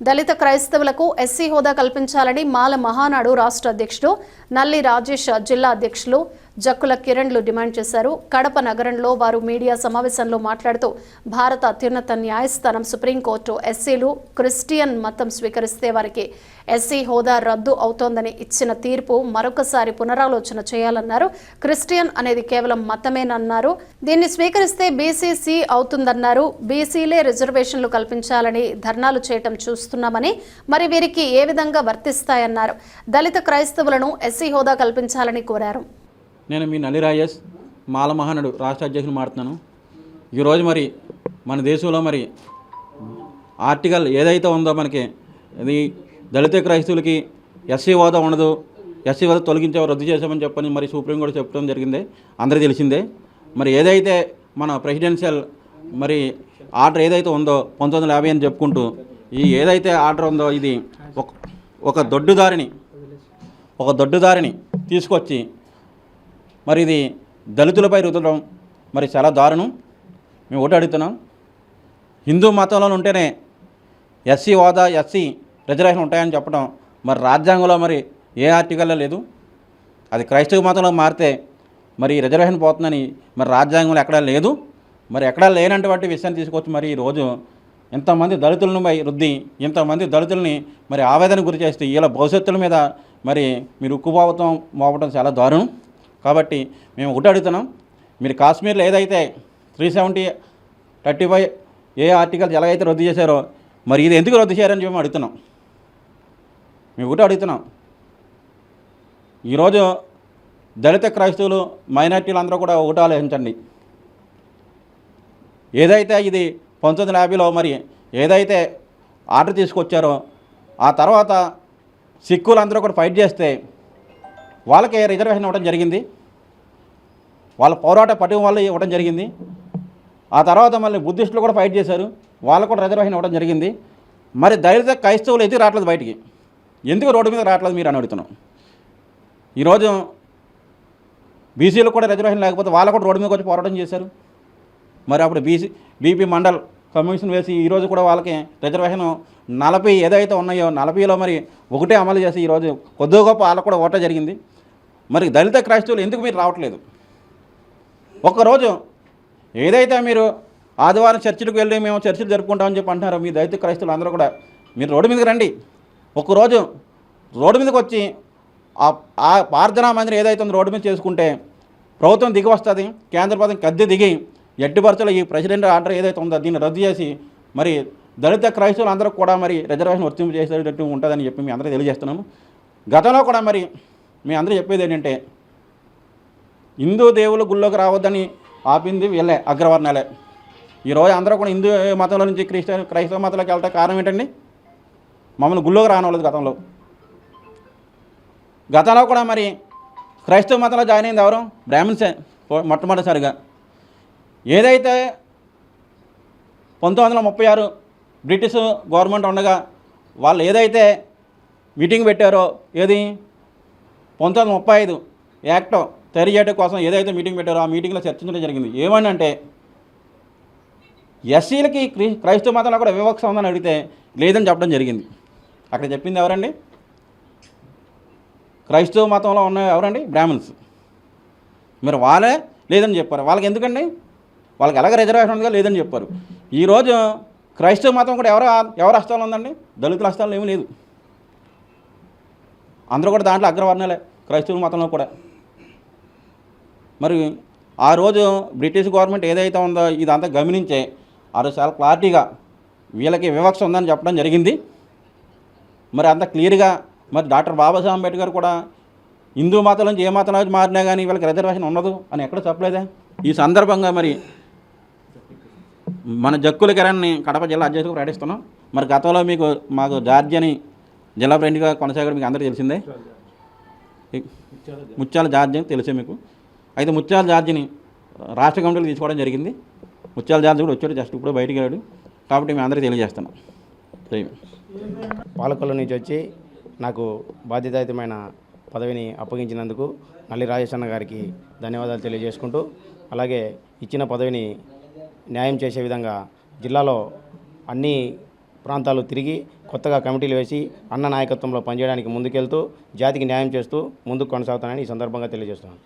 దళిత క్రైస్తవులకు ఎస్సీ హోదా కల్పించాలని మాల మహానాడు రాష్ట్ర అధ్యక్షుడు నల్లి రాజేష్, జిల్లా అధ్యక్షులు జక్కుల కిరణ్లు డిమాండ్ చేశారు. కడప నగరంలో వారు మీడియా సమావేశంలో మాట్లాడుతూ భారత అత్యున్నత న్యాయస్థానం సుప్రీంకోర్టు ఎస్సీలు క్రిస్టియన్ మతం స్వీకరిస్తే వారికి ఎస్సీ హోదా రద్దు అవుతోందని ఇచ్చిన తీర్పు మరొకసారి పునరాలోచన చేయాలన్నారు. క్రిస్టియన్ అనేది కేవలం మతమేనన్నారు. దీన్ని స్వీకరిస్తే బీసీసీ అవుతుందన్నారు. బీసీలే రిజర్వేషన్లు కల్పించాలని ధర్నాలు చేయటం చూస్తున్నామని, మరి వీరికి ఏ విధంగా వర్తిస్తాయన్నారు. దళిత క్రైస్తవులను ఎస్సీ హోదా కల్పించాలని కోరారు. నేను మీ నల్లి రాజేష్, మాల మహానాడు రాష్ట్ర అధ్యక్షులు మాట్లాడుతున్నాను. ఈరోజు మరి మన దేశంలో మరి ఆర్టికల్ ఏదైతే ఉందో మనకి ఇది దళిత క్రైస్తవులకి ఎస్సీ హోదా ఉండదు, ఎస్సీ హోదా తొలగించావు, రద్దు చేసామని చెప్పని మరి సుప్రీంకోర్టు చెప్పడం జరిగింది, అందరికీ తెలిసిందే. మరి ఏదైతే మన ప్రెసిడెన్షియల్ మరి ఆర్డర్ ఏదైతే ఉందో 1950 అని చెప్పుకుంటూ ఈ ఏదైతే ఆర్డర్ ఉందో ఇది ఒక దొడ్డుదారిని తీసుకొచ్చి మరి ఇది దళితులపై రుద్దడం మరి చాలా దారుణం. మేము ఒకటి అడుగుతున్నాం, హిందూ మతంలో ఉంటేనే ఎస్సీ హోదా, ఎస్సీ రిజర్వేషన్ ఉంటాయని చెప్పడం మరి రాజ్యాంగంలో మరి ఏ ఆర్టికల్లో లేదు. అది క్రైస్తవ మతంలో మారితే మరి రిజర్వేషన్ పోతుందని మరి రాజ్యాంగంలో ఎక్కడా లేదు. మరి ఎక్కడా లేనటువంటి విషయాన్ని తీసుకొచ్చి మరి ఈరోజు ఇంతమంది దళితులను రుద్ది ఇంతమంది దళితుల్ని మరి ఆవేదన గురి చేస్తే వీళ్ళ భవిష్యత్తుల మీద మరి మీరు ఉక్కుపోవటం మోపటం చాలా దారుణం. కాబట్టి మేము ఒకటి అడుగుతున్నాం, మీరు కాశ్మీర్లో ఏదైతే 370(35) ఏ ఆర్టికల్స్ ఎలాగైతే రద్దు చేశారో మరి ఇది ఎందుకు రద్దు చేయారని చెప్పి అడుగుతున్నాం. మేము ఒకటి అడుగుతున్నాం, ఈరోజు దళిత క్రైస్తవులు మైనార్టీలు అందరూ కూడా ఒకటి ఆలోచించండి. ఏదైతే ఇది 1950లో మరి ఏదైతే ఆర్డర్ తీసుకొచ్చారో ఆ తర్వాత సిక్కులు అందరూ కూడా ఫైట్ చేస్తే వాళ్ళకి రిజర్వేషన్ ఇవ్వడం జరిగింది, వాళ్ళ పోరాట పటిమ వల్ల ఇవ్వడం జరిగింది. ఆ తర్వాత మళ్ళీ బుద్ధిస్టులు కూడా ఫైట్ చేశారు, వాళ్ళకు కూడా రిజర్వేషన్ ఇవ్వడం జరిగింది. మరి దళిత క్రైస్తవులు ఎందుకు రావట్లేదు బయటికి, ఎందుకు రోడ్డు మీద రావట్లేదు మీరు అని అడుగుతున్నాం. ఈరోజు బీసీలకు కూడా రిజర్వేషన్ లేకపోతే వాళ్ళు కూడా రోడ్డు మీదకి వచ్చి పోరాటం చేశారు. మరి అప్పుడు బీపీ మండల్ కమిషన్ వేసి ఈరోజు కూడా వాళ్ళకి రిజర్వేషన్ 40 ఏదైతే ఉన్నాయో 40లో మరి ఒకటే అమలు చేసి ఈరోజు కొద్దిగా గొప్ప వాళ్ళకు కూడా ఓట జరిగింది. మరి దళిత క్రైస్తవులు ఎందుకు మీరు రావట్లేదు? ఒక్కరోజు ఏదైతే మీరు ఆదివారం చర్చిలకు వెళ్ళి మేము చర్చిలు జరుపుకుంటామని చెప్పి అంటున్నారో మీ దళిత క్రైస్తవులు అందరూ కూడా మీరు రోడ్డు మీదకి రండి. ఒక్కరోజు రోడ్డు మీదకి వచ్చి ఆ ప్రార్థనా మందిరం ఏదైతే ఉందో రోడ్డు మీద చేసుకుంటే ప్రభుత్వం దిగి వస్తుంది, కేంద్ర ప్రభుత్వం కద్దె దిగి ఎట్టి పరిస్థితుల్లో ఈ ప్రెసిడెంట్ ఆర్డర్ ఏదైతే ఉందో దీన్ని రద్దు చేసి మరి దళిత క్రైస్తవులు అందరూ కూడా మరి రిజర్వేషన్ వర్తింపు చేసేటట్టు ఉంటుందని చెప్పి మీ అందరూ తెలియజేస్తున్నాము. గతంలో కూడా మరి మీ అందరూ చెప్పేది ఏంటంటే హిందూ దేవుల గుళ్ళోకి రావద్దని ఆపింది వీళ్ళే, అగ్రవర్ణాలే. ఈరోజు అందరూ కూడా హిందూ మతంలో నుంచి క్రైస్తవ మతంలోకి వెళ్తే కారణం ఏంటండి? మమ్మల్ని గుళ్ళోకి రానివ్వలేదు గతంలో కూడా మరి క్రైస్తవ మతంలో జాయిన్ అయింది ఎవరు? బ్రాహ్మణ్సే మొట్టమొదటిసారిగా. ఏదైతే 1936 బ్రిటిష్ గవర్నమెంట్ ఉండగా వాళ్ళు ఏదైతే మీటింగ్ పెట్టారో ఏది 1935 యాక్ట్ తయారు చేయడం కోసం ఏదైతే మీటింగ్ పెట్టారో ఆ మీటింగ్లో చర్చించడం జరిగింది. ఏమని అంటే ఎస్సీలకి క్రైస్తవ మతంలో కూడా వివక్ష ఉందని అడిగితే లేదని చెప్పడం జరిగింది. అక్కడ చెప్పింది ఎవరండి? క్రైస్తవ మతంలో ఉన్న ఎవరండి? బ్రాహ్మణ్స్. మరి వాళ్ళే లేదని చెప్పారు. వాళ్ళకి ఎందుకండి? వాళ్ళకి ఎలాగ రిజర్వేషన్ ఉందిగా లేదని చెప్పారు. ఈరోజు క్రైస్తవ మతం కూడా ఎవరు హస్తాలు ఉందండి? దళితుల హస్తాలు ఏమీ లేదు. అందరూ కూడా దాంట్లో అగ్రవర్ణాలే క్రైస్తవ మతంలో కూడా. మరి ఆ రోజు బ్రిటిష్ గవర్నమెంట్ ఏదైతే ఉందో ఇదంతా గమనించే ఆ రోజు చాలా క్లారిటీగా వీళ్ళకి వివక్ష ఉందని చెప్పడం జరిగింది. మరి అంత క్లియర్గా మరి డాక్టర్ బాబాసాహెబ్ అంబేద్కర్ కూడా హిందూ మతం నుంచి ఏ మతంలో మారినా కానీ వీళ్ళకి రిజర్వేషన్ ఉండదు అని ఎక్కడ చెప్పలేదే. ఈ సందర్భంగా మరి మన జక్కుల కిరణ్ని కడప జిల్లా అధ్యక్షుడిగా ప్రకటిస్తున్నాం. మరి గతంలో మాకు జార్జి అని జిల్లా ఫ్రెండ్గా కొనసాగడం మీకు అందరికీ తెలిసిందే. ముత్యాల జార్జి అని తెలిసే మీకు. అయితే ముత్యాల జార్జిని రాష్ట్ర కమిటీలో తీసుకోవడం జరిగింది. ముత్యాల జార్జి కూడా వచ్చాడు, జస్ట్ ఇప్పుడు బయటికి వెళ్ళాడు. కాబట్టి మేము అందరికీ తెలియజేస్తున్నాం. పాలకొల్లు నుంచి వచ్చి నాకు బాధ్యతాయుతమైన పదవిని అప్పగించినందుకు నల్లి రాజేష్ అన్న గారికి ధన్యవాదాలు తెలియజేసుకుంటూ, అలాగే ఇచ్చిన పదవిని న్యాయం చేసే విధంగా జిల్లాలో అన్ని ప్రాంతాలు తిరిగి కొత్తగా కమిటీలు వేసి అన్న నాయకత్వంలో పనిచేయడానికి ముందుకెళ్తూ జాతికి న్యాయం చేస్తూ ముందుకు కొనసాగుతానని ఈ సందర్భంగా తెలియజేస్తున్నాను.